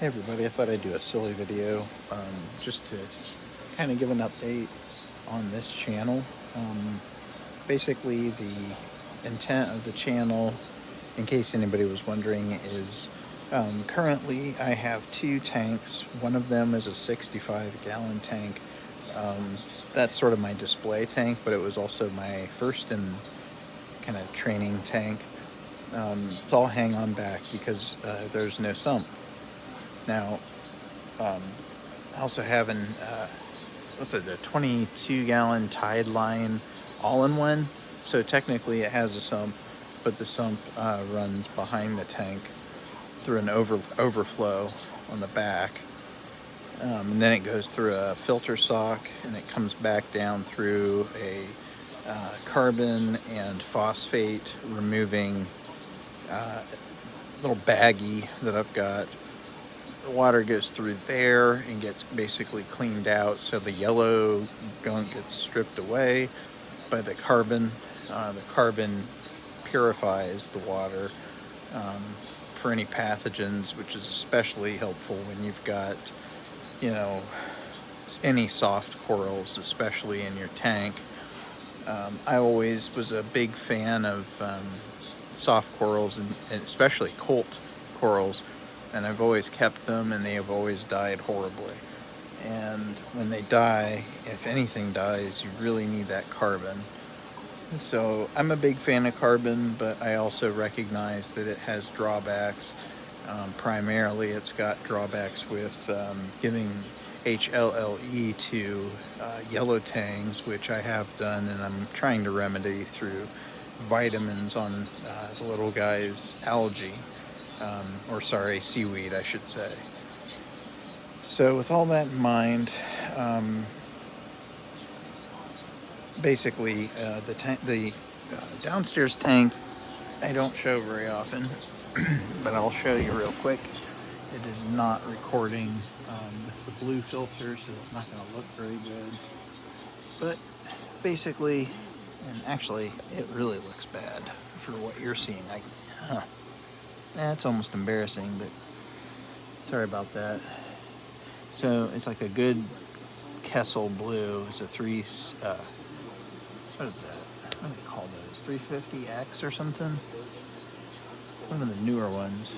Hey everybody, I thought I'd do a silly video just to kind of give an update on this channel. Um, Basically, the intent of the channel, in case anybody was wondering, is currently I have two tanks. One of them is a 65-gallon tank. Um, that's sort of my display tank, but it was also my first and kind of training tank. It's all hang on back because there's no sump. Now, um, I also have what's it, a 22-gallon Tide line all-in-one. So technically it has a sump, but the sump runs behind the tank through an overflow on the back. And then it goes through a filter sock, and it comes back down through a carbon and phosphate removing little baggie that I've got. The water goes through there and gets basically cleaned out, so the yellow gunk gets stripped away by the carbon. The carbon purifies the water um, for any pathogens, which is especially helpful when you've got, you know, any soft corals, especially in your tank. I always was a big fan of soft corals, and especially Colt corals, and I've always kept them, and they have always died horribly. And when they die, if anything dies, you really need that carbon. So I'm a big fan of carbon, but I also recognize that it has drawbacks. Primarily, it's got drawbacks with giving HLLE to yellow tangs, which I have done, and I'm trying to remedy through vitamins on the little guy's algae, seaweed, I should say. So with all that in mind, basically the downstairs tank I don't show very often, but I'll show you real quick. It is not recording with the blue filter, so it's not going to look very good. But basically, and actually, it really looks bad for what you're seeing. It's almost embarrassing, but sorry about that. So it's like a good Kessel blue. It's a what is that? What do they call those? 350X or something? One of the newer ones.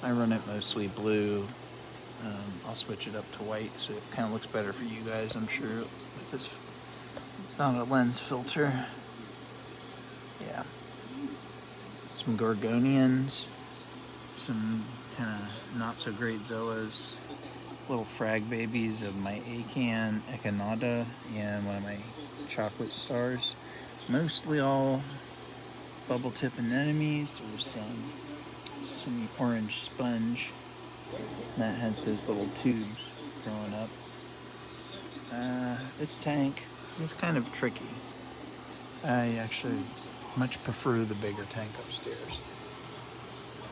I run it mostly blue. I'll switch it up to white so it kind of looks better for you guys, I'm sure, with this without a lens filter. Yeah. Some Gorgonians, some kind of not so great Zoas, little frag babies of my Acan Echinata and one of my chocolate stars. Mostly all bubble tip anemones. There's some orange sponge that has those little tubes growing up. This tank is kind of tricky. I actually much prefer the bigger tank upstairs.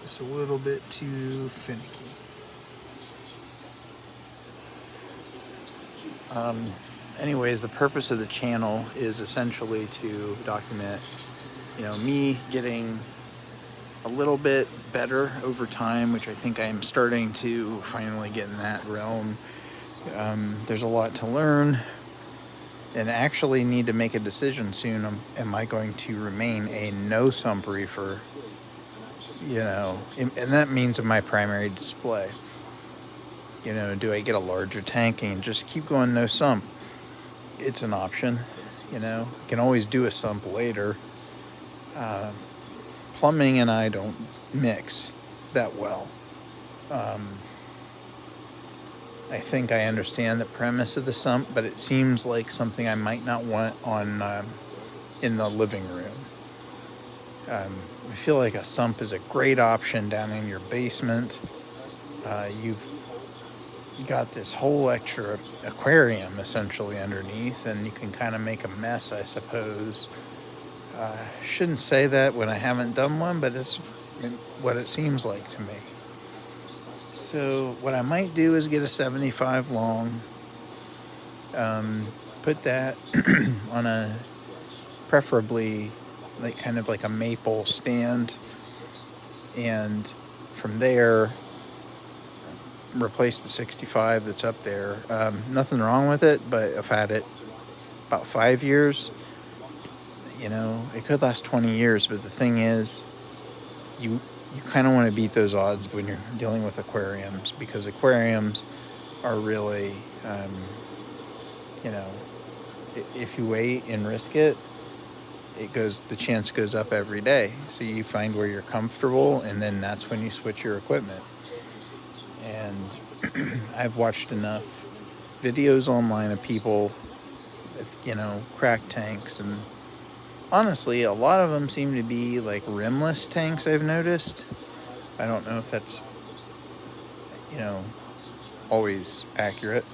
It's a little bit too finicky. Anyways, the purpose of the channel is essentially to document, me getting a little bit better over time, which I think I'm starting to finally get in that realm. There's a lot to learn, and actually need to make a decision soon. Am I going to remain a no sump reefer? And that means in my primary display. Do I get a larger tank and just keep going no sump? It's an option. You can always do a sump later. Plumbing and I don't mix that well. I think I understand the premise of the sump, but it seems like something I might not want on in the living room. I feel like a sump is a great option down in your basement. You've got this whole extra aquarium essentially underneath, and you can kind of make a mess, I suppose. Shouldn't say that when I haven't done one, but it's what it seems like to me. So what I might do is get a 75 long, put that on a preferably kind of like a maple stand, and from there replace the 65 that's up there. Nothing wrong with it, but I've had it about 5 years. You know, it could last 20 years, but the thing is, you kind of want to beat those odds when you're dealing with aquariums, because aquariums are really, you know, if you wait and risk it, the chance goes up every day. So you find where you're comfortable, and then that's when you switch your equipment. And I've watched enough videos online of people with, you know, cracked tanks, and honestly, a lot of them seem to be like rimless tanks, I've noticed. I don't know if that's, you know, always accurate.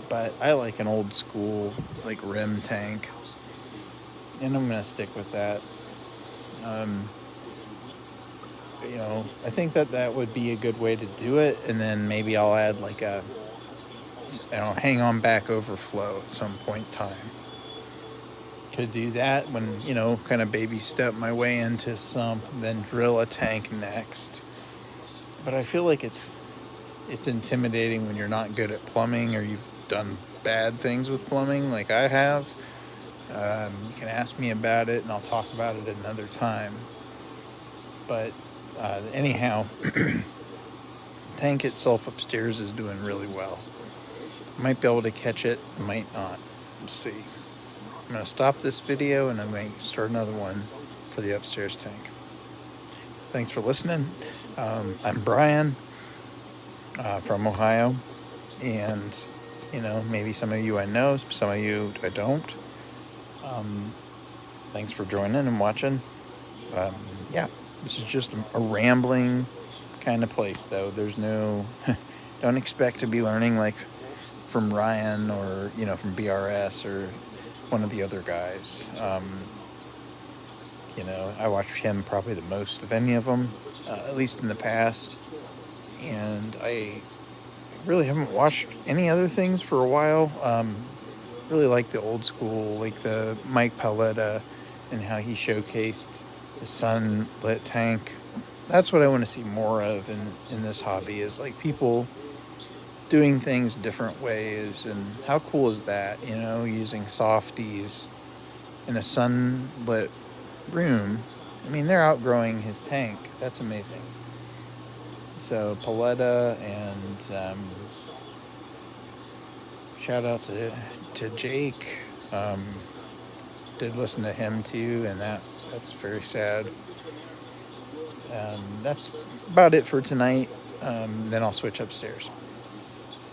But I like an old school, like, rim tank, and I'm going to stick with that. You know, I think that would be a good way to do it, and then maybe I'll add like a, you know, hang on back overflow at some point in time. Could do that when, you know, kind of baby step my way into sump, then drill a tank next. But I feel like it's intimidating when you're not good at plumbing, or you've done bad things with plumbing like I have. You can ask me about it and I'll talk about it another time. But anyhow, the tank itself upstairs is doing really well. Might be able to catch it, might not. Let's see. I'm going to stop this video and I'm going to start another one for the upstairs tank. Thanks for listening. I'm Brian from Ohio, and, you know, maybe some of you I know, some of you I don't. Thanks for joining and watching. Yeah, this is just a rambling kind of place, though. There's no, don't expect to be learning like from Ryan, or, you know, from BRS or one of the other guys. You know, I watched him probably the most of any of them, at least in the past. And I really haven't watched any other things for a while. Really like the old school, like the Mike Paletta, and how he showcased the sunlit tank. That's what I want to see more of in this hobby, is like people doing things different ways. And how cool is that, you know, using softies in a sunlit room. I mean, they're outgrowing his tank. That's amazing. So Paletta, and shout out to Jake. Did listen to him too, and that's very sad. That's about it for tonight. Then I'll switch upstairs.